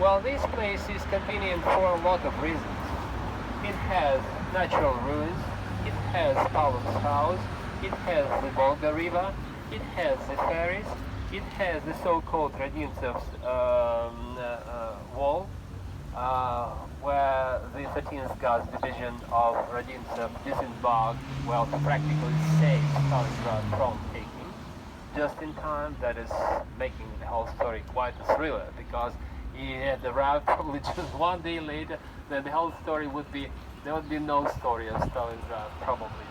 Well, this place is convenient for a lot of reasons. It has natural ruins, it has Pavlov's house, it has the Volga River, it has the ferries, it has the so-called Radintsev's wall, where the 13th Guards Division of Radintsev disembarked, well, to practically save Stalingrad from taking, just in time. That is making the whole story quite a thriller, because he had arrived probably just one day later, then the whole story would be, there would be no story of Stalingrad, probably.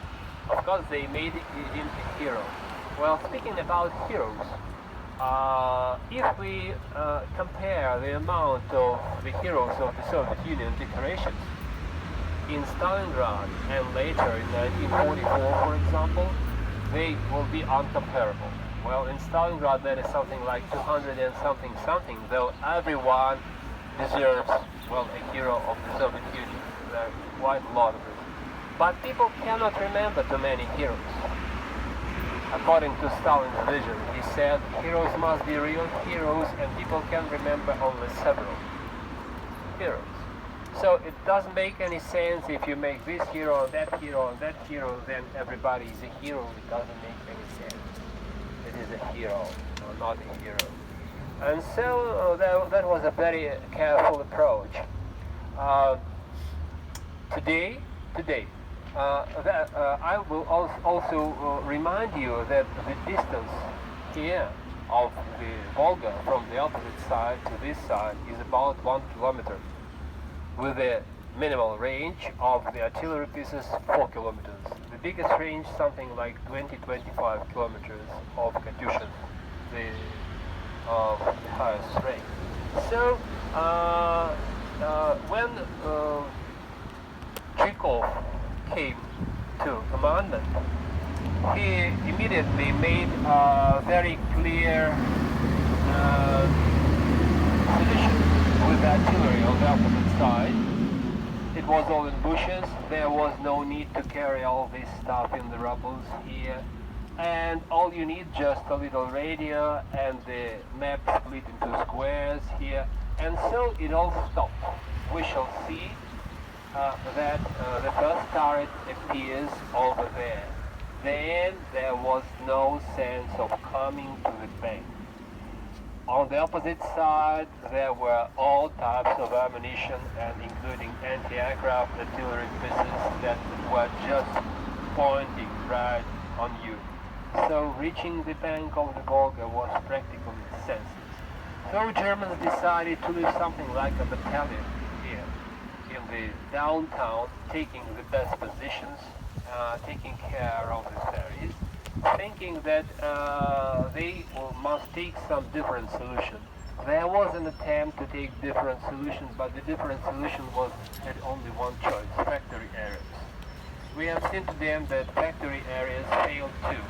Of course, they made him a hero. Well, speaking about heroes, if we compare the amount of the heroes of the Soviet Union decorations in Stalingrad and later in 1944, for example, they will be uncomparable. Well, in Stalingrad there is something like 200 and something, though everyone deserves, well, a hero of the Soviet Union. There are quite a lot of them. But people cannot remember too many heroes. According to Stalin's vision, he said heroes must be real heroes and people can remember only several heroes. So it doesn't make any sense if you make this hero and that hero and that hero, then everybody is a hero. It doesn't make any sense. It is a hero or not a hero. And so that was a very careful approach. Today, I will also remind you that the distance here of the Volga from the opposite side to this side is about 1 kilometer, with a minimal range of the artillery pieces 4 kilometers. The biggest range something like 20-25 kilometers of Katyushas, the highest range. So when Zhukov came to commandment, he immediately made a very clear position with artillery on the opposite side. It was all in bushes, there was no need to carry all this stuff in the rubbles here, and all you need just a little radio and the map split into squares here, and so it all stopped. We shall see that the first turret appears over there. Then there was no sense of coming to the bank. On the opposite side there were all types of ammunition, and including anti-aircraft artillery pieces that were just pointing right on you. So reaching the bank of the Volga was practically senseless. So Germans decided to leave something like a battalion here in the downtown, taking the best positions, taking care of the ferries, thinking that they must take some different solution. There was an attempt to take different solutions, but the different solution had only one choice: factory areas. We have seen to them that factory areas failed too.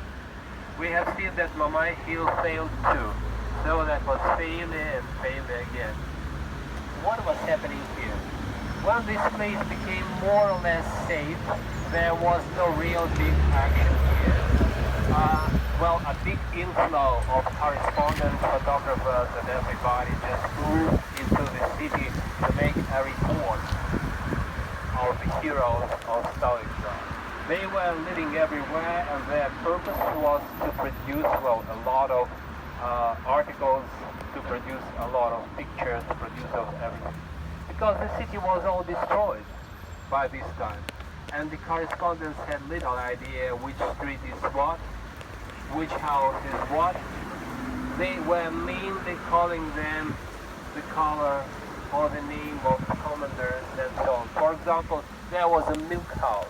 We have seen that Mamai Hill failed too. So that was failure and failure again. What was happening here? When this place became more or less safe, there was no real big action here. Well, a big inflow of correspondents, photographers, and everybody just moved into the city to make a report of the heroes of Stalingrad. They were living everywhere, and their purpose was to produce, well, a lot of articles, to produce a lot of pictures, to produce of everything. Because the city was all destroyed by this time, and the correspondents had little idea which street is what, which house is what. They were mainly calling them the color or the name of commanders and so on. For example, there was a milk house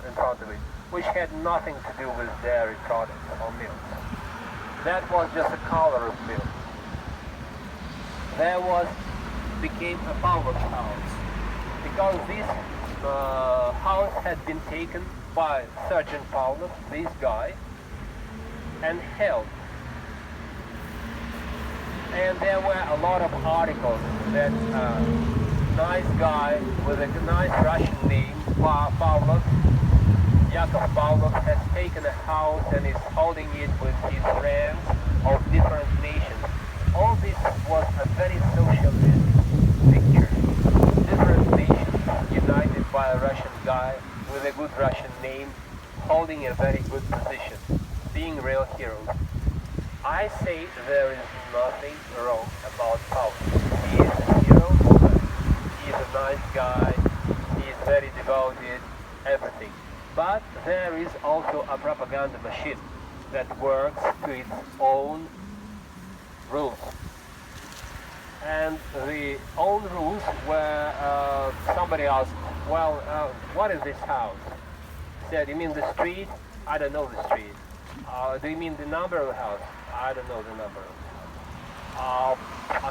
in front of it, which had nothing to do with dairy products or milk. That was just a color of milk. There became a Pavlov house, because this house had been taken by Sergeant Pavlov, this guy, and held. And there were a lot of articles that nice guy with a nice Russian name, Pavlov, Yakov Pavlov, has taken a house and is holding it with his friends of different nations. all this was a very socialist picture. Different nations united by a Russian guy with a good Russian name, holding a very good position, being real heroes. I say there is nothing wrong about Pavlov. He is a hero, he is a nice guy, he is very devoted, everything. But there is also a propaganda machine that works to its own rules. And the own rules were, somebody asked, well, what is this house? He said, you mean the street? I don't know the street. Do you mean the number of the house? I don't know the number of the house.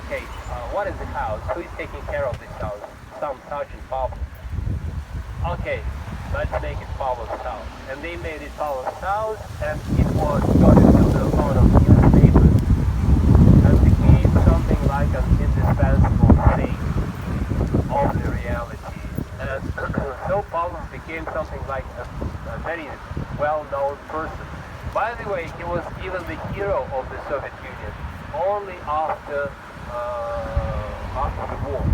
Okay, what is the house? Who is taking care of this house? Some Sergeant Pavlov. Okay, let's make it Pavlov's house. And they made it Pavlov's house, and it was got into the front of newspapers and became something like an indispensable thing of the reality. And so Pavlov became something like a very well-known person. By the way, he was even the hero of the Soviet Union only after the war.